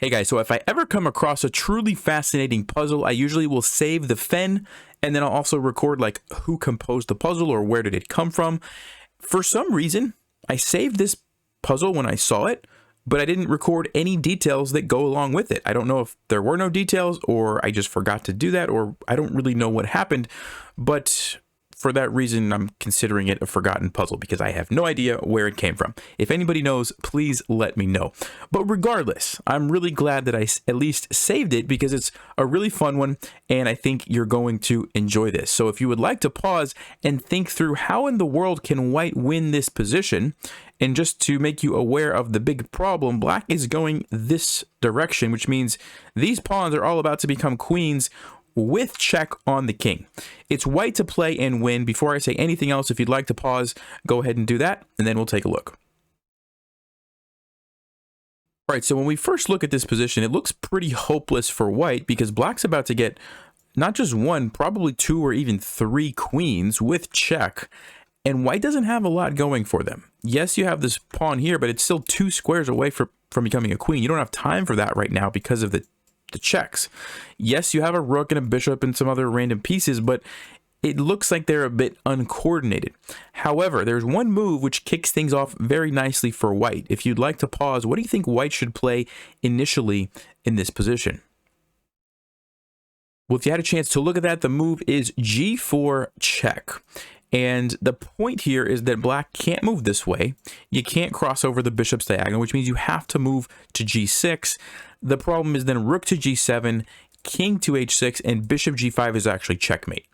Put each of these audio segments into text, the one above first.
Hey guys, so if I ever come across a truly fascinating puzzle, I usually will save the fen, and then I'll also record like who composed the puzzle or where did it come from. For some reason, I saved this puzzle when I saw it, but I didn't record any details that go along with it. I don't know if there were no details or I just forgot to do that, or I don't really know what happened, but for that reason, I'm considering it a forgotten puzzle because I have no idea where it came from. If anybody knows, please let me know. But regardless, I'm really glad that I at least saved it because it's a really fun one and I think you're going to enjoy this. So if you would like to pause and think through how in the world can white win this position, and just to make you aware of the big problem, black is going this direction, which means these pawns are all about to become queens with check on the king. It's white to play and win. Before I say anything else, if you'd like to pause, go ahead and do that, and then we'll take a look. All right, so when we first look at this position, it looks pretty hopeless for white because black's about to get not just one, probably two or even three queens with check, and white doesn't have a lot going for them. Yes, you have this pawn here, but it's still 2 squares away from becoming a queen. You don't have time for that right now because of the checks. Yes, you have a rook and a bishop and some other random pieces, but it looks like they're a bit uncoordinated. However, there's one move which kicks things off very nicely for white. If you'd like to pause, what do you think white should play initially in this position? Well, if you had a chance to look at that, the move is g4 check. And the point here is that black can't move this way. You can't cross over the bishop's diagonal, which means you have to move to g6. The problem is then rook to g7, king to h6, and bishop g5 is actually checkmate.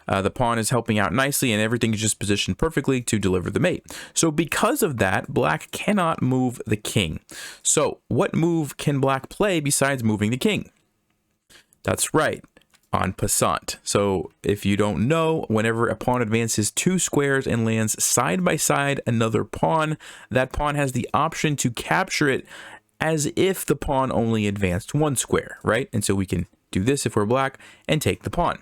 The pawn is helping out nicely, and everything is just positioned perfectly to deliver the mate. So because of that, black cannot move the king. So what move can black play besides moving the king? That's right. En passant. So if you don't know, whenever a pawn advances 2 squares and lands side by side another pawn, that pawn has the option to capture it as if the pawn only advanced 1 square, right? And so we can do this if we're black and take the pawn.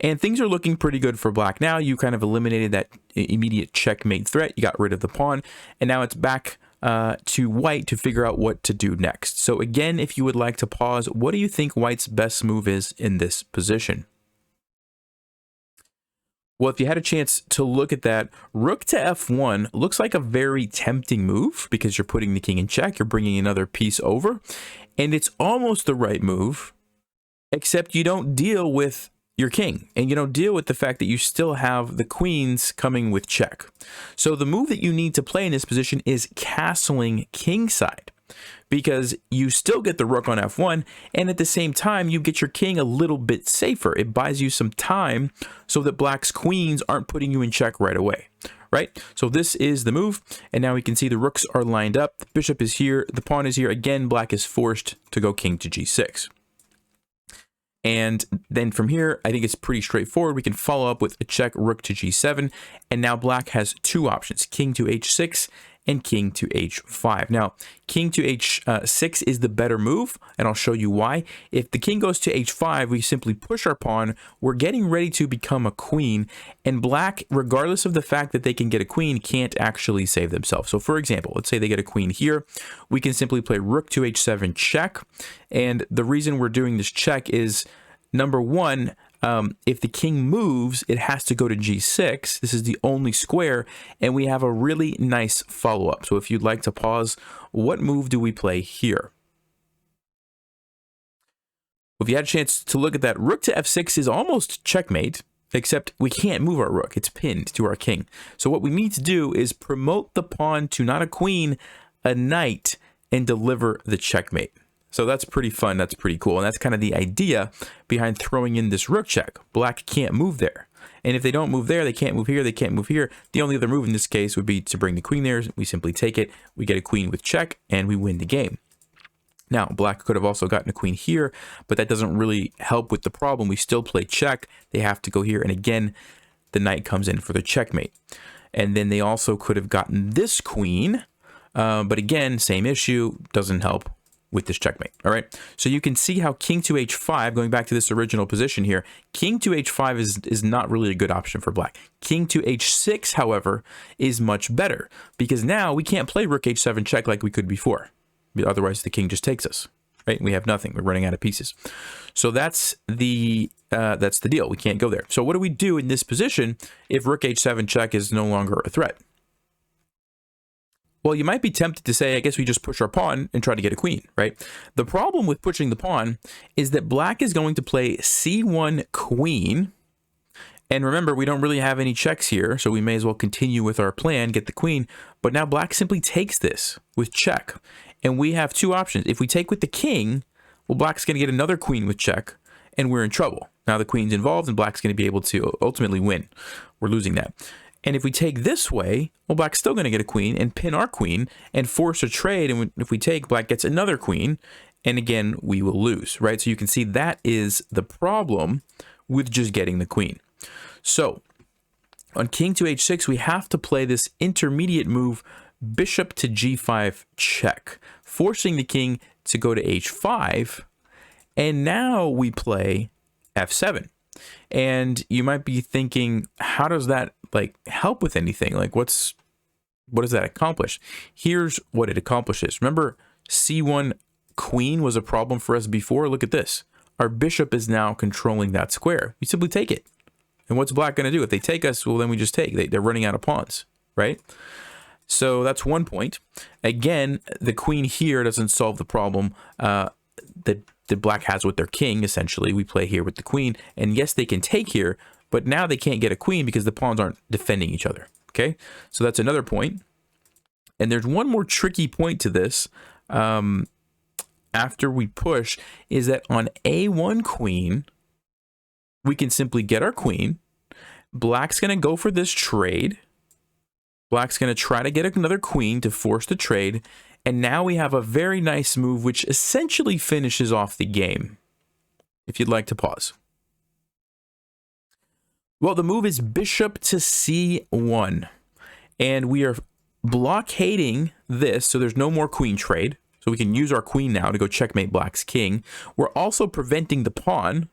And things are looking pretty good for black now. You kind of eliminated that immediate checkmate threat. You got rid of the pawn, and now it's back to white to figure out what to do next. So again, if you would like to pause, what do you think white's best move is in this position? Well, if you had a chance to look at that, rook to f1 looks like a very tempting move because you're putting the king in check, you're bringing another piece over, and it's almost the right move, except you don't deal with your king, and you don't deal with the fact that you still have the queens coming with check. So the move that you need to play in this position is castling kingside, because you still get the rook on f1, and at the same time you get your king a little bit safer. It buys you some time so that black's queens aren't putting you in check right away, right? So this is the move, and now we can see the rooks are lined up, the bishop is here, the pawn is here. Again, black is forced to go king to g6. And then from here, I think it's pretty straightforward. We can follow up with a check, rook to g7. And now black has 2 options, king to h6 and king to h5. Now, king to h6 is the better move, and I'll show you why. If the king goes to h5, we simply push our pawn. We're getting ready to become a queen, and black, regardless of the fact that they can get a queen, can't actually save themselves. So for example, let's say they get a queen here. We can simply play rook to h7 check, and the reason we're doing this check is, number one, if the king moves, it has to go to g6. This is the only square, and we have a really nice follow-up. So if you'd like to pause, what move do we play here? Well, if you had a chance to look at that, rook to f6 is almost checkmate, except we can't move our rook. It's pinned to our king. So what we need to do is promote the pawn to not a queen, a knight, and deliver the checkmate. So that's pretty fun, that's pretty cool, and that's kind of the idea behind throwing in this rook check. Black can't move there, and if they don't move there, they can't move here, they can't move here. The only other move in this case would be to bring the queen there. We simply take it, we get a queen with check, and we win the game. Now, black could have also gotten a queen here, but that doesn't really help with the problem. We still play check, they have to go here, and again, the knight comes in for the checkmate. And then they also could have gotten this queen, but again, same issue, doesn't help with this checkmate. All right, so you can see how king to h5, going back to this original position here, king to h5 is not really a good option for black. King to h6, however, is much better, because now we can't play rook h7 check like we could before. Otherwise, the king just takes us. right? We have nothing. We're running out of pieces. So that's the deal. We can't go there. So what do we do in this position if rook h7 check is no longer a threat? Well, you might be tempted to say, I guess we just push our pawn and try to get a queen, right? The problem with pushing the pawn is that black is going to play c1 queen. And remember, we don't really have any checks here, so we may as well continue with our plan, get the queen. But now black simply takes this with check. And we have two options. If we take with the king, well, black's going to get another queen with check, and we're in trouble. Now the queen's involved, and black's going to be able to ultimately win. We're losing that. And if we take this way, well, black's still going to get a queen and pin our queen and force a trade. And if we take, black gets another queen. And again, we will lose, right? So you can see that is the problem with just getting the queen. So on king to h6, we have to play this intermediate move, bishop to g5 check, forcing the king to go to h5. And now we play f7. And you might be thinking, how does that like help with anything? Like what does that accomplish? Here's what it accomplishes. Remember, c1 queen was a problem for us before. Look at this. Our bishop is now controlling that square. We simply take it. And what's black going to do? If they take us, well, then we just take. They're running out of pawns, right? So that's one point. Again, the queen here doesn't solve the problem that black has with their king, essentially. We play here with the queen. And yes, they can take here, but now they can't get a queen because the pawns aren't defending each other, okay? So that's another point. And there's one more tricky point to this after we push, is that on a1 queen, we can simply get our queen. Black's going to go for this trade. Black's going to try to get another queen to force the trade. And now we have a very nice move, which essentially finishes off the game. If you'd like to pause. Well, the move is bishop to c1. And we are blockading this, so there's no more queen trade. So we can use our queen now to go checkmate black's king. We're also preventing the pawn.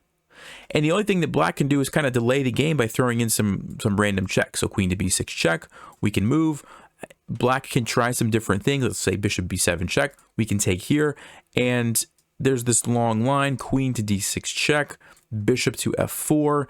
And the only thing that black can do is kind of delay the game by throwing in some random checks. So queen to b6 check, we can move. Black can try some different things. Let's say bishop b7 check. We can take here. And there's this long line, queen to d6 check, bishop to f4.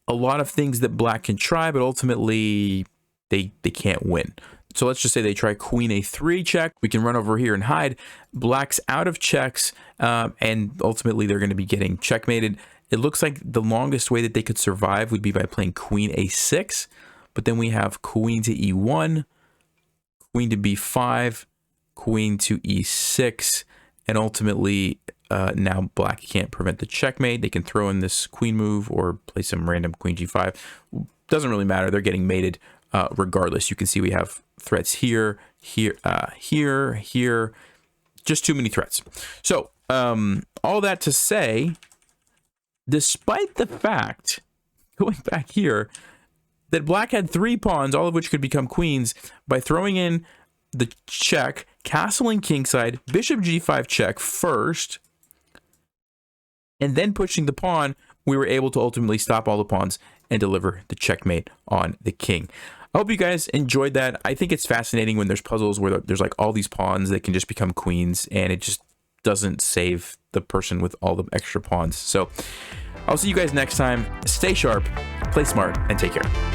A lot of things that black can try, but ultimately they can't win. So let's just say they try queen a3 check. We can run over here and hide. Black's out of checks, and ultimately they're going to be getting checkmated. It looks like the longest way that they could survive would be by playing queen a6, but then we have queen to e1, queen to b5, queen to e6, and ultimately now black can't prevent the checkmate. They can throw in this queen move or play some random queen g5. Doesn't really matter. They're getting mated regardless. You can see we have threats here, here, here. Just too many threats. So all that to say, despite the fact, going back here, that black had 3 pawns, all of which could become queens, by throwing in the check, castling kingside, bishop g5 check first, and then pushing the pawn, we were able to ultimately stop all the pawns and deliver the checkmate on the king. I hope you guys enjoyed that. I think it's fascinating when there's puzzles where there's like all these pawns that can just become queens, and it just doesn't save the person with all the extra pawns. So I'll see you guys next time. Stay sharp, play smart, and take care.